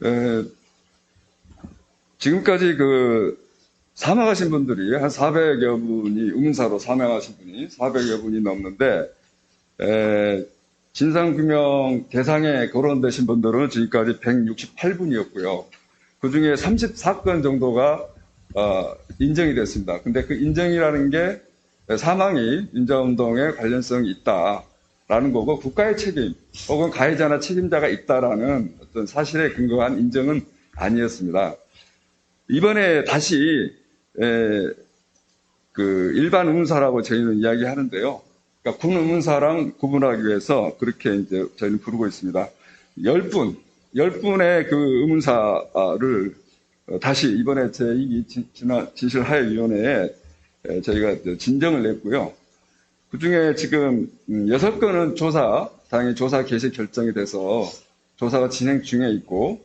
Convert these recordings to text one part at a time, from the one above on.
에, 지금까지 사망하신 분들이 한 400여 분이 의문사로 사망하신 분이 400여 분이 넘는데 진상규명 대상에 거론되신 분들은 지금까지 168분이었고요. 그 중에 34건 정도가 인정이 됐습니다. 근데 그 인정이라는 게 사망이 민주화운동에 관련성이 있다라는 거고 국가의 책임 혹은 가해자나 책임자가 있다라는 어떤 사실에 근거한 인정은 아니었습니다. 이번에 다시 일반 의문사라고 저희는 이야기하는데요. 그러니까 군 의문사랑 구분하기 위해서 그렇게 이제 저희는 부르고 있습니다. 10분의 그 의문사를 다시 이번에 제2기 진실하해위원회에 저희가 진정을 냈고요. 그 중에 지금 6건은 당연히 조사 개시 결정이 돼서 조사가 진행 중에 있고,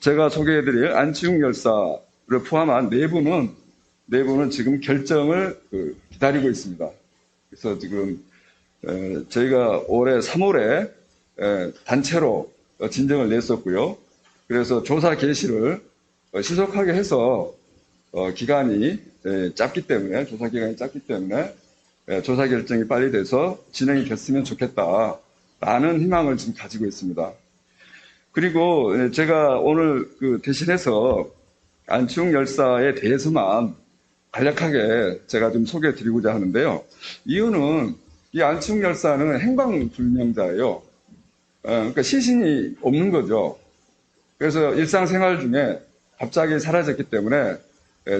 제가 소개해드릴 안치웅 열사를 포함한 네 분은 지금 결정을 기다리고 있습니다. 그래서 지금 저희가 올해 3월에 단체로 진정을 냈었고요. 그래서 조사 개시를 신속하게 해서 기간이 짧기 때문에 조사 결정이 빨리 돼서 진행이 됐으면 좋겠다라는 희망을 지금 가지고 있습니다. 그리고 제가 오늘 대신해서 안치웅 열사에 대해서만 간략하게 제가 좀 소개해 드리고자 하는데요. 이유는 이 안치웅 열사는 행방불명자예요. 그러니까 시신이 없는 거죠. 그래서 일상생활 중에 갑자기 사라졌기 때문에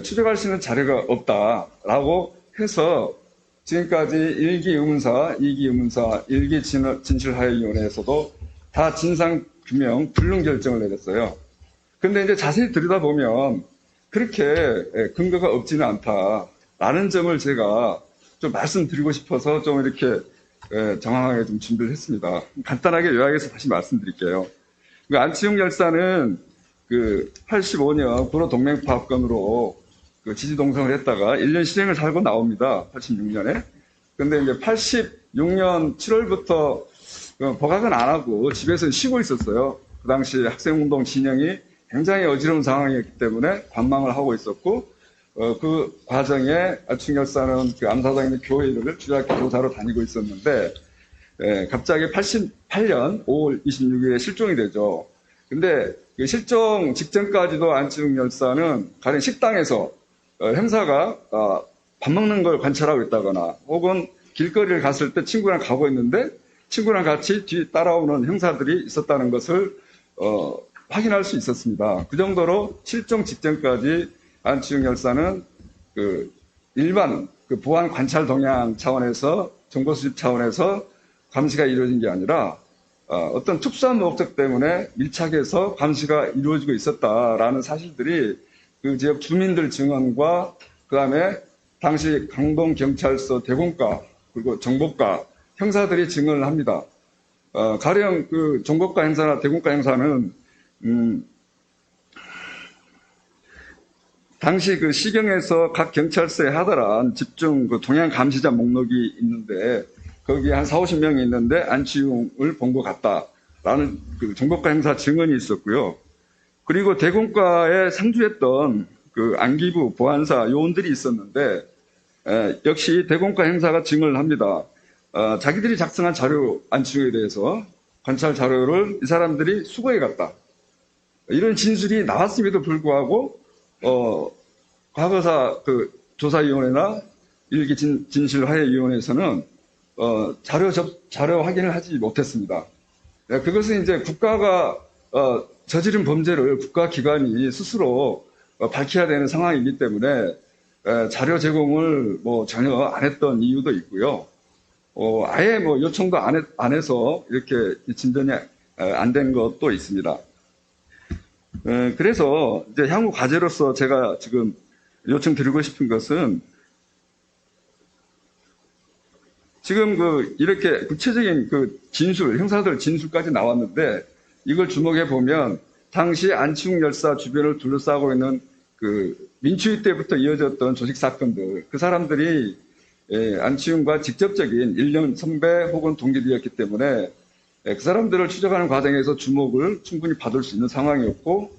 추적할 수 있는 자료가 없다라고 해서 지금까지 1기 의문사, 2기 의문사, 1기 진실하해위원회에서도 다 진상규명 불능 결정을 내렸어요. 근데 이제 자세히 들여다보면 그렇게 근거가 없지는 않다라는 점을 제가 좀 말씀드리고 싶어서 좀 이렇게 정확하게 좀 준비를 했습니다. 간단하게 요약해서 다시 말씀드릴게요. 안치웅 열사는 85년 군호 동맹파업건으로 지지동성을 했다가 1년 실형을 살고 나옵니다. 86년에. 근데 이제 86년 7월부터 복학은 안 하고 집에서 쉬고 있었어요. 그 당시 학생운동 진영이 굉장히 어지러운 상황이었기 때문에 관망을 하고 있었고, 그 과정에 안치웅 열사는 암사장에 있는 교회를 주일학교 교사로 다니고 있었는데, 갑자기 88년 5월 26일에 실종이 되죠. 근데 그 실종 직전까지도 안치웅 열사는 가령 식당에서 형사가 밥 먹는 걸 관찰하고 있다거나 혹은 길거리를 갔을 때 친구랑 가고 있는데 친구랑 같이 뒤 따라오는 형사들이 있었다는 것을 확인할 수 있었습니다. 그 정도로 실종 직전까지 안치웅 열사는 일반 보안 관찰 동향 차원에서 정보 수집 차원에서 감시가 이루어진 게 아니라 어떤 특수한 목적 때문에 밀착해서 감시가 이루어지고 있었다라는 사실들이 그 지역 주민들 증언과 그다음에 당시 강동경찰서 대공과 그리고 정보과 형사들이 증언을 합니다. 가령 정보과 형사나 대공과 형사는 당시 시경에서 각 경찰서에 하더란 집중 동향 감시자 목록이 있는데 거기에 한 40~50명이 있는데 안치웅을 본 것 같다라는 정보과 형사 증언이 있었고요. 그리고 대공과에 상주했던 안기부 보안사 요원들이 있었는데 역시 대공과 형사가 증언을 합니다. 자기들이 작성한 자료 안치웅에 대해서 관찰 자료를 이 사람들이 수거해 갔다. 이런 진술이 나왔음에도 불구하고 과거사 조사위원회나 일기 진실화해위원회에서는 자료 확인을 하지 못했습니다. 그것은 이제 국가가 저지른 범죄를 국가기관이 스스로 밝혀야 되는 상황이기 때문에 자료 제공을 전혀 안 했던 이유도 있고요. 아예 요청도 안 해서 이렇게 진전이 안 된 것도 있습니다. 그래서 이제 향후 과제로서 제가 지금 요청드리고 싶은 것은 지금 이렇게 구체적인 진술, 형사들 진술까지 나왔는데 이걸 주목해 보면 당시 안치웅 열사 주변을 둘러싸고 있는 민추위 때부터 이어졌던 조직 사건들, 그 사람들이 안치웅과 직접적인 1년 선배 혹은 동기들이었기 때문에 그 사람들을 추적하는 과정에서 주목을 충분히 받을 수 있는 상황이었고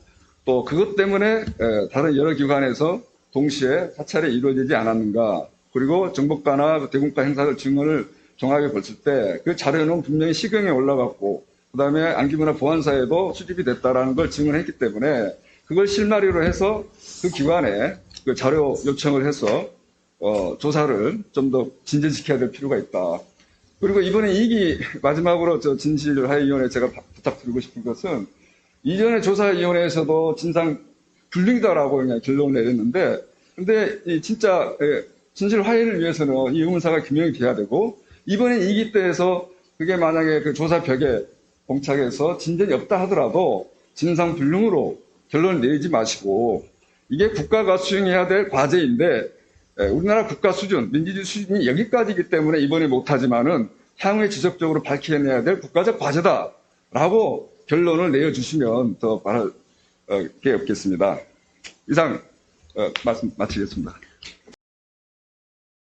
또 그것 때문에 다른 여러 기관에서 동시에 사찰이 이루어지지 않았는가. 그리고 정보과나 대공과 행사들 증언을 종합해 봤을 때 그 자료는 분명히 시경에 올라갔고 그다음에 안기부나 보안사에도 수집이 됐다라는 걸 증언했기 때문에 그걸 실마리로 해서 그 기관에 그 자료 요청을 해서 조사를 좀 더 진전시켜야 될 필요가 있다. 그리고 이번에 이기 마지막으로 진실화해위원회 제가 부탁드리고 싶은 것은 이전에 조사위원회에서도 진상 불능이다라고 그냥 결론을 내렸는데 근데 이 진짜 진실화해를 위해서는 이 의문사가 규명이 돼야 되고 이번에 2기 때에서 그게 만약에 그 조사벽에 봉착해서 진전이 없다 하더라도 진상 불능으로 결론을 내리지 마시고 이게 국가가 수행해야 될 과제인데 우리나라 국가 수준, 민주주의 수준이 여기까지이기 때문에 이번에 못하지만은 향후에 지속적으로 밝혀내야 될 국가적 과제다라고 결론을 내어주시면 더 바랄 게 없겠습니다. 이상 말씀 마치겠습니다.